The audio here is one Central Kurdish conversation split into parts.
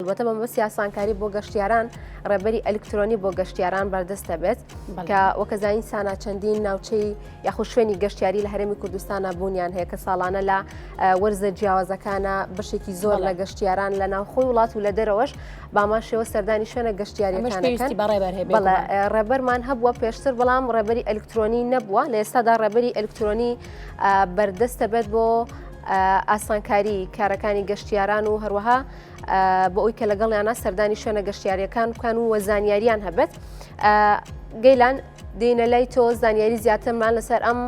البته بەمەبەستی یاسانکاری بۆ گەشتیاران ڕێبەری ئەلکترۆنی بۆ گەشتیاران بەردەستە بێت کە وەکەزانین سانا چەندین ناوچەی یاخود شوێنی گەشتیاری لە هەرێمی کوردستانە بوونیان هەیە کە ساڵانە لە وەرزە جیاوازەکانە بەشێکی زۆر لە گەشتیاران لە ناوخۆی وڵات و لە دەرەوەش بامان شێوە سەردانی شوێنە گەشتیاریەکانەکەن بەڵێ ڕێبەرمان هەبووە پێشتر بەڵام ڕێبەری ئەلکترۆنی نەبووە لە ئێستادا ڕێبەری ئەلکترۆنی بەردەستە بێت بۆ ئاسانکاری کارەکانی گەشتیاران و هەروەها بۆ ئەوی کە لەگەڵیانە سەردانی شوێنە گەشتیاریەکان بکەن و وەزانیاریان هەبێت. گەیلان دێنە لای تۆ زانیاری زیاترمان لەسەر ئەم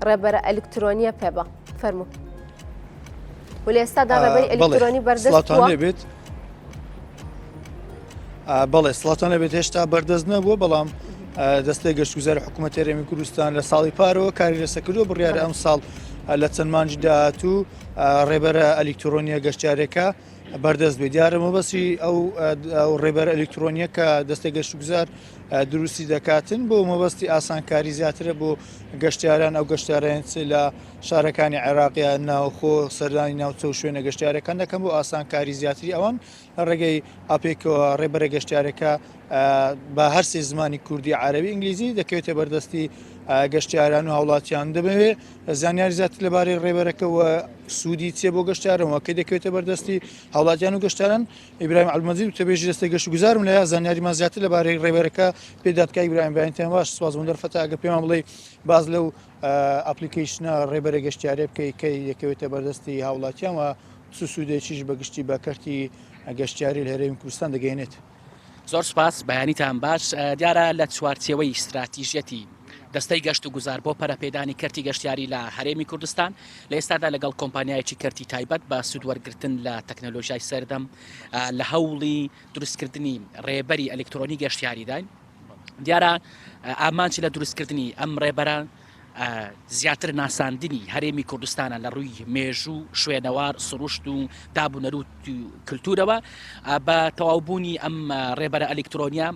ڕێبەرە ئەلکترۆنیە پێبە فەرموو و لە ئێستادا ڕێبەری ئەلکترۆنی بەردەست بێت. بەڵێ سڵاتانە بێت هێشتا بەردەست نەبووە بەڵام دەستەی گەشتگوزاری حکوومەتی هەرێمی کوردستان لە ساڵی پارەوە کاری لەسەر کردووە بڕیارە ئەم ساڵ لە چەند مانجی داهاتوو ڕێبەرە ئەلکترۆنیە گەشتیارێکە بەردەست بێت. دیارە مەبەستی ئەو ڕێبەرە ئەلکترۆنیە کە دەستەی گەشتگوزار دروستی دەکاتن بۆ مەبەستی ئاسانکاری زیاترە بۆ گەشتیاران ئەو گەشتیاران لە شارەکانی عێراقیان ناوخۆ سەردانی ناوچە و شوێنە گەشتیارەکان دەکەم بۆ ئاسانکاری زیاتری ئەوان لە ڕێگەی ئاپێکەوە ڕێبەرە گەشتیارەکە بە هەرسێ زمانی کوردی عەرەبی ئینگلیزی دەکەوێتە بەردەستی گەشتیاران و هاوڵاتیان دەبێت زانیاری زیاتر لەبارەی ڕێبەرەکەەوە سوودی چێ بۆ گەشتیارەوە کە دەکەوێتە بەردەستی هاوڵاتیان و گەشتیاران. ئیبراهیم عەبدولمەجید وتەبێژی دەستەی گەشتگوزارم لە زانیاریمان زیاتر لەبارەی ڕێبەرەکە پێدادکە. ئیبراهیم بەیانتیان باش سوپاسبوون دەرفەتە ئەگە پێمان بڵێ باز لەو ئەپلیکیشنە ڕێبەرە گەشتیارێ بکەی کەی دەکەوێتە بەردەستی هاوڵاتیان و سوودێکیش بەگشتی بە کەرتی گەشتیاری لە هەرێمی کوردستان دەگەێنێت. زۆر سپاس بەیانیتان باش. دیارە لە چوارچێوەی استراتیژیەتی دەستەی گەشت و گوزار بۆ پەرەپێدانی کەرتی گەشتیاری لە هەرێمی کوردستان لە ئێستادا لەگەڵ کۆمپانیایەکی کەرتی تایبەت بە سوودوەرگرتن لە تەکنۆلۆژیای سەردەم لە هەوڵی دروستکردنی ڕێبەری ئەلکترۆنی گەشتیاریداین. دیارە ئامانچی لە دروستکردنی ئەم ڕێبەرە زیاتر ناساندنی هەرێمی کوردستانە لە ڕووی مێژوو شوێنەوار سروشت و دابوونەروت کللتورەوە بە تەواوبوونی ئەم ڕێبەرە ئەلکترۆنیا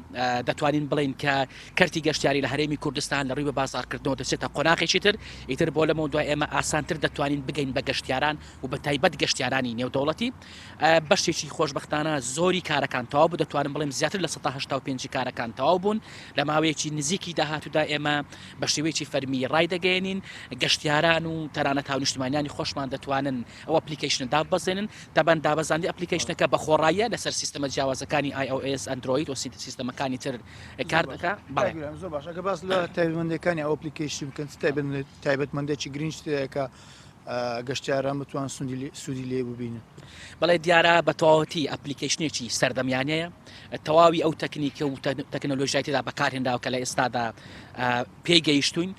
دەتوانین بڵین کە کەرتی گەشتیاری لە هەرێمی کوردستان لە ڕووی بە بازارکردنەوە دەچێتە قۆناغێکی تر ئیتر بۆ لەمە دوای ئێمە ئاسانتر دەتوانین بگەین بە گەشتیاران و بە تایبەت گەشتیارانی نێودەوڵەتی. بەشێکی خۆشبەختانە زۆری کارەکان تەواو بوو دەتوانین بڵێم زیاتر لە 185 کارەکان تەواو بوون لە ماوەیەکی نزیکی داهاتوودا ئێمە بە شێوەیەکی فەرمی ڕای دەگەێنین گەشتیاران و تەنانەت هاونیشتمانیانی خۆشمان دەتوانن ئەو ئەپلیکیشن دابەزێنن دەبەن دابەزاندی ئەپلیکیشنەکە بە خۆڕایە لەسەر سیستەمە جیاوازەکانی iOS ئەندروید و سیستەمەکانی تر کار دەکات. زۆر باش ئەگە باس لە تایبەتمەندەکانی ئەو ئەپلیکیشن بکەن تایبەتمەندێکی گرنگتەیە گەشتیاران بتوان سوودی لێ ببینن. بەڵێ دیارە بە تەواوەتی ئەپلیکیشنێکی سەردەمیانەیە تەواوی ئەو تەکنیکە و تەکنۆلۆژیایتیدا بەکارهێنراوە کە لە ئێستادا پێی گەیشتوین.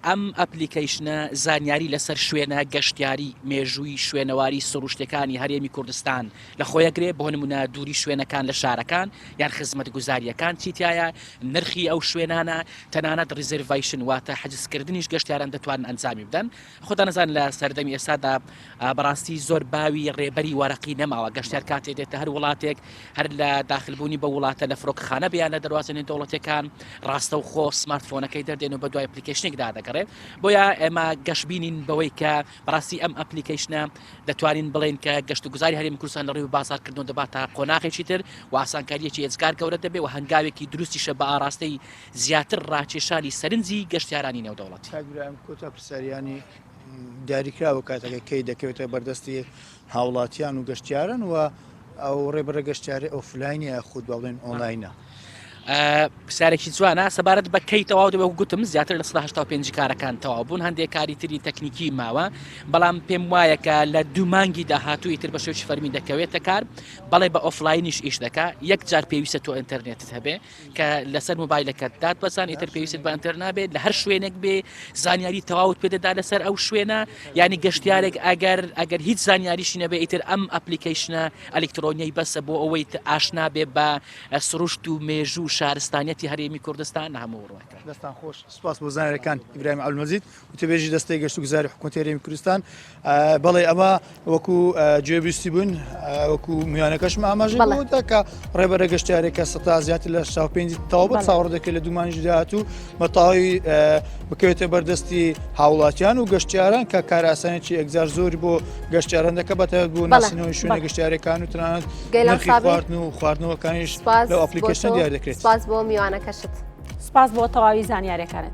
ئەم ئەپلیکیشنە زانیاری لەسەر شوێنە گەشتیاری مێژووی شوێنەواری سروشتەکانی هەرێمی کوردستان لە خۆیەگرێ بۆ نمونە دووری شوێنەکان لە شارەکان یان خزمەت گوزاریەکان چیتایە نرخی ئەو شوێنانە تەنانەت ریزێڤایشن واتە حەجزکردنیش گەشتیاران دەتوانن ئەنجامی بدەن. خۆتان نەزان لە سەردەمی ئێستادا بەڕاستی زۆر باوی ڕێبەری وەرەقی نەماوە گەشتیار کاتێ دێتە هەر وڵاتێک هەر لە داخلبوونی بە وڵاتە لە فڕۆکەخانە بیان لە دەواازێنێن دەوڵەتەکان ڕاستە و خۆ سمارتفۆنەکەی دەردێن و بە دوای ئەپلیکیشنێکدا دەگەڕێت. بۆیە ئێمە گەشتبینین بەوەی کە بەڕاستی ئەم ئەپلیکیشنە دەتوانین بڵێن کە گەشت و گوزاری هەرێمی کوردستان لە ڕێی بازارکردن دەباتە قۆناغێکی تر و ئاسانکاریەکی ئێجگار گەورە دەبێت و هەنگاوێکی دروستیشە بە ئاراستەی زیاتر ڕاکێشانی سەرنجی گەشتیارانی نێودەوڵەتی. کۆتا پرسیاریانی دیاریکراوە کاتەکە کەی دەکەوێتە بەردەستی هاوڵاتیان و گەشتیارن و ئەو ڕێبەرە گەشتیاری ئۆفلاینە خود بڵێن ئۆنلاینە. پرسیارێکی جوانە سەبارەت بە کەی تەواو دەبێت گوتم زیاتر لە 185 کارەکان تەواو بوون هەندێک کاری تری تەکنیکی ماوە بەڵام پێم وایە کە لە دوو مانگی داهاتووی تر بە شێوەی فەرمی دەکەوێتە کار بەڵێ بە ئۆفلاینیش ئیش دەکا یەک جار پێویستە تۆ ئینتەرنێتت هەبێ کە لەسەر موبایلەکەت داد بەزان ئیتر پێویست بە ئینتەرنێت بێت لە هەر شوێنێک بێ زانیاری تەواوت پێدەدا لەسەر ئەو شوێنە ینی گەشتیارێک ئەگەر هیچ زانیاریشی نەبێ ئیتر ئەم ئەپلیکیشنە ئەلکترۆنیای بەسە بۆ ئەوەی ئاشنا بێ بە سروشت و مێژوو شارستانیەتی هەرێمی کوردستان هەموو ڕوەکە. دەستان خۆش سپاس بۆ زانەرەکان ئیبراهیم عەبدولمەجید و تێبێژی دەستەی گەشت و گوزاری حکوومەتی هەرێمی کوردستان بەڵێ ئەمە وەکو گوێبیستی بوون وەکو میوانەکەشم ئاماژەی بوودا کە ڕێبەرە گەشتیارێکە سەتا زیاتر لە 5 تاوبەت چاوەڕ دەکرێت لە دوومانجی داهاتوو بەتەواوی بکەوێتە بەردەستی هاوڵاتیان و گەشتیاران کە کار ئاسانێکی ئەگزار زۆری بۆ گەشتیاران دەکە بەتەوێت بۆ ناسینەوەی شوێنە گەشتیارەکان و تەنانەت نرخی خواردن و خواردنەوەکانیش لەو ئەپلیکیشن دیار دەکرێت. سپاس بۆ میوانەکەشت. سپاس بۆ تەواوی زانیاریەکانت.